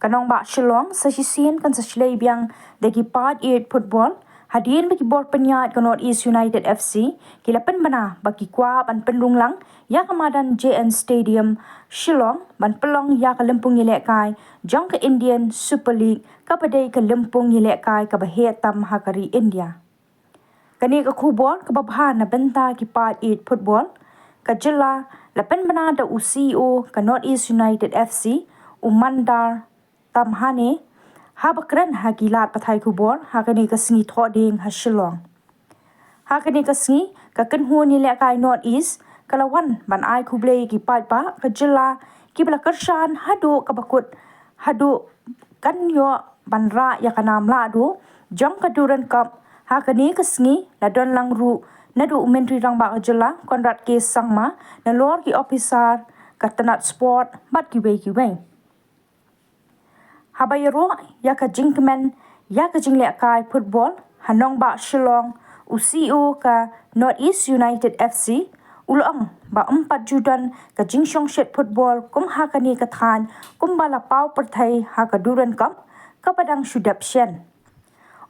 nongbah Shillong sa shisien kan sa biang dagi part 8 football hadirin bagi bor penyat ke North East United FC kilapan bana bagi kuap an pendunglang ya ke madan JN Stadium Shillong ban pelong ya ke lempung yelek kai jong ke Indian Super League ke padai ke lempung yelek kai ke bahia tam hakari India. Kani ke kubol ke babhan na benta ki part 8 football ke jela lapan bana da CEO ke North East United FC umandar tamhane ha bakran ha gilat pathai kubor ha kani ka sngi thoding ha Shillong ha kani ka sngi ka kanhu ni le kai North East kalawan ban ai kublei ki pat pa ka jela ki bla karshan hadu ka bakut hadu kan yo ban ra ya kanam la du jong ka Durand Cup ha kani ka sngi la don lang ru na du mentri rang ba ka jela konrat ke sangma na lor ki officer ka tanat sport bat ki wei Habayro ya ka jingkyrmen ya ka jingle kai football nongbah Shillong UCO ka North East United FC ulong ba 4 judan ka jingshong shet football kum ha ka ni ka than kum bala pau perthai ha ka Durand Cup ka padang shudap shen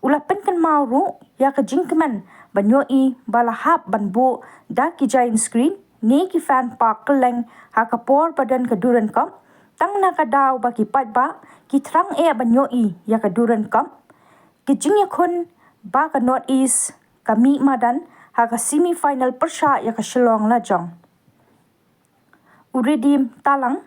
ulapen kan mauru ya ka jingkyrmen banyoi bala hap banbu da ki giant screen ni ki fan park keleng ha ka por padan ka Durand Cup tang na ka daw ba ki pat ba ki trang e banyoi ya ka Durand Cup ki jingya khun ba ka North East ka mi madan ha ka semi final persha ya ka Shillong la jong uredim talang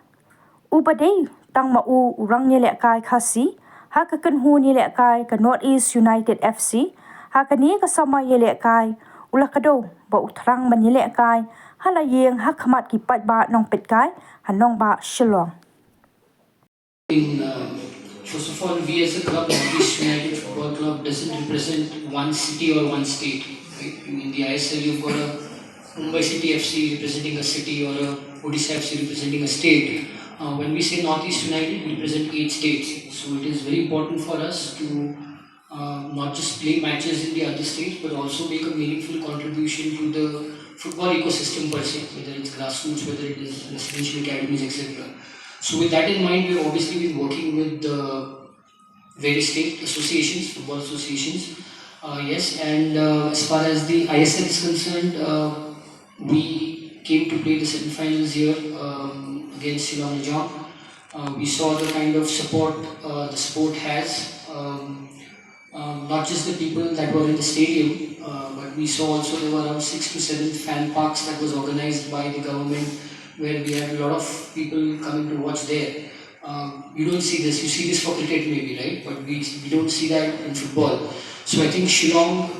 ubadei tang ma u urang ni le kai khasi ha ka kanhu ni le kai ka North East United FC ha ka ni ka sama ye le kai ula ka do ba utrang man ni le kai hala yeng ha khamat ki pat ba nong pet kai nongbah Shillong. First of all, we as a club, Northeast United Football Club, doesn't represent one city or one state. Right? In the ISL, you've got a Mumbai City FC representing a city or a Odisha FC representing a state. When we say Northeast United, we represent 8 states. So it is very important for us to not just play matches in the other states, but also make a meaningful contribution to the football ecosystem per se, whether it's grassroots, whether it is residential academies, etc. So with that in mind, we've obviously been working with various state associations, football associations. Yes, and as far as the ISL is concerned, we came to play the semi-finals here against Shillong. We saw the kind of support the sport has, not just the people that were in the stadium, but we saw also there were around 6 to 7 fan parks that was organized by the government, where we had a lot of people coming to watch there. You don't see this, you see this for cricket maybe, right? But we don't see that in football. So I think Shillong,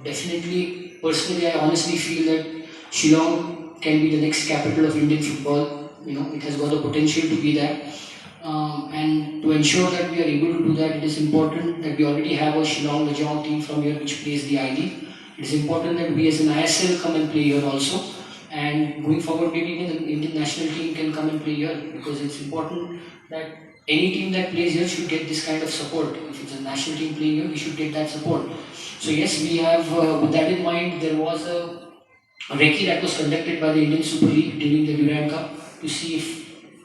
definitely, personally, I honestly feel that Shillong can be the next capital of Indian football. You know, it has got the potential to be that. And to ensure that we are able to do that, it is important that we already have a Shillong Lajong team from here which plays the I-League. It is important that we as an ISL come and play here also. And going forward, maybe even the Indian national team can come and play here, because it's important that any team that plays here should get this kind of support. If it's a national team playing here, we should get that support. So yes, we have, with that in mind, there was a recce that was conducted by the Indian Super League during the Durand Cup to see if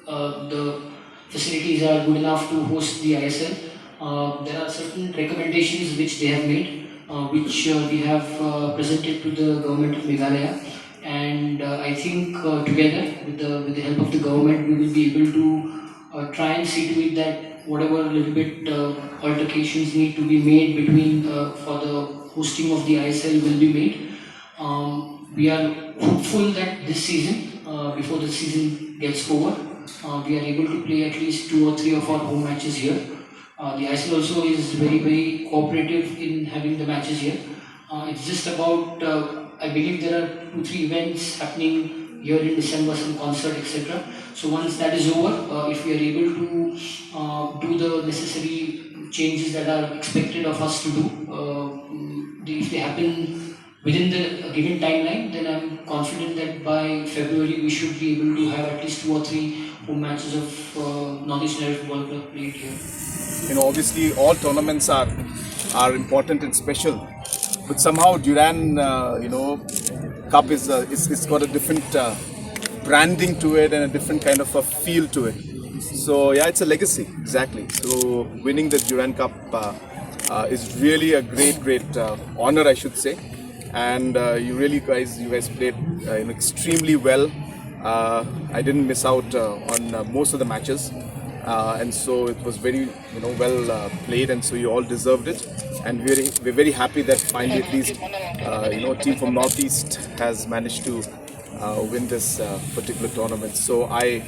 the facilities are good enough to host the ISL. There are certain recommendations which they have made, which we have presented to the government of Meghalaya. And I think together with the help of the government, we will be able to try and see to it that whatever little bit altercations need to be made between for the hosting of the ISL will be made. We are hopeful that this season, before the season gets over, we are able to play at least 2 or 3 of our home matches here. The ISL also is very, very cooperative in having the matches here. It's just about, I believe there are 2-3 events happening here in December, some concert, etc. So once that is over, if we are able to do the necessary changes that are expected of us to do, if they happen within the given timeline, then I'm confident that by February we should be able to have at least 2 or 3 home matches of Northeast United Football Club played here. You know, obviously all tournaments are important and special, but somehow Durand, Cup is it's got a different branding to it and a different kind of a feel to it. So yeah, it's a legacy, exactly. So winning the Durand Cup is really a great honor, I should say. And you guys played extremely well. I didn't miss out on most of the matches, and so it was very well played, and so you all deserved it. And we're very happy that finally at least team from Northeast has managed to win this particular tournament. So I,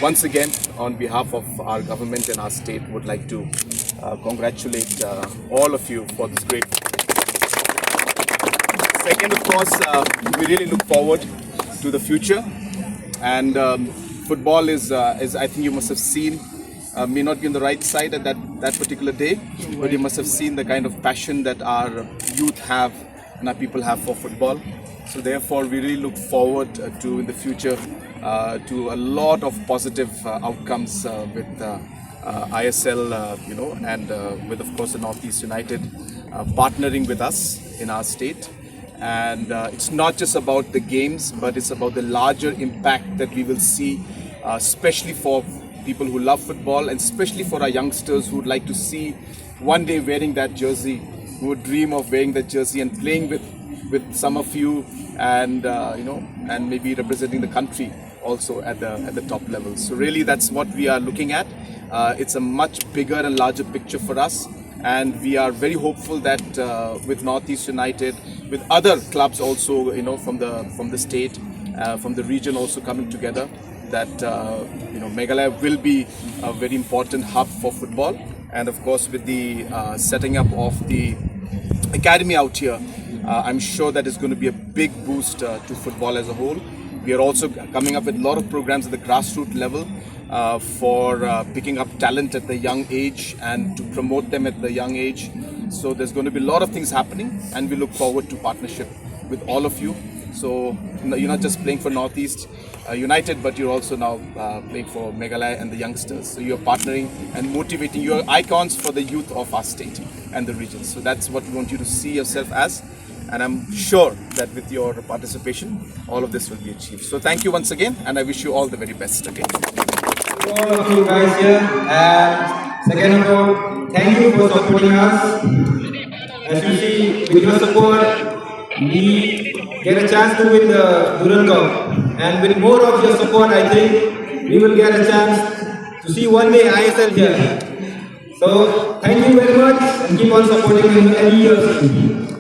once again, on behalf of our government and our state, would like to congratulate all of you for this great. Second, of course, we really look forward to the future, and football is I think you must have seen, may not be on the right side at that particular day, but you must have seen the kind of passion that our youth have and our people have for football. So therefore, we really look forward to in the future to a lot of positive outcomes with ISL, and with of course the Northeast United partnering with us in our state. And it's not just about the games, but it's about the larger impact that we will see, especially for people who love football, and especially for our youngsters who would like to see one day wearing that jersey, who would dream of wearing that jersey and playing with some of you, and and maybe representing the country also at the top level. So really, that's what we are looking at. It's a much bigger and larger picture for us, and we are very hopeful that with Northeast United, with other clubs also, from the state, from the region also coming together, that Meghalaya will be a very important hub for football. And of course, with the setting up of the academy out here, I'm sure that is going to be a big boost to football as a whole. We are also coming up with a lot of programs at the grassroots level for picking up talent at the young age and to promote them at the young age. So there's going to be a lot of things happening, and we look forward to partnership with all of you. So you're not just playing for Northeast United, but you're also now playing for Meghalaya and the youngsters. So you're partnering and motivating. You're icons for the youth of our state and the region. So that's what we want you to see yourself as. And I'm sure that with your participation, all of this will be achieved. So thank you once again, and I wish you all the very best again. All of you guys here, and second of all, thank you for supporting us. As you see, with your support, we get a chance to win the Durand Cup, and with more of your support, I think we will get a chance to see one day ISL here. So thank you very much, and keep on supporting in many years.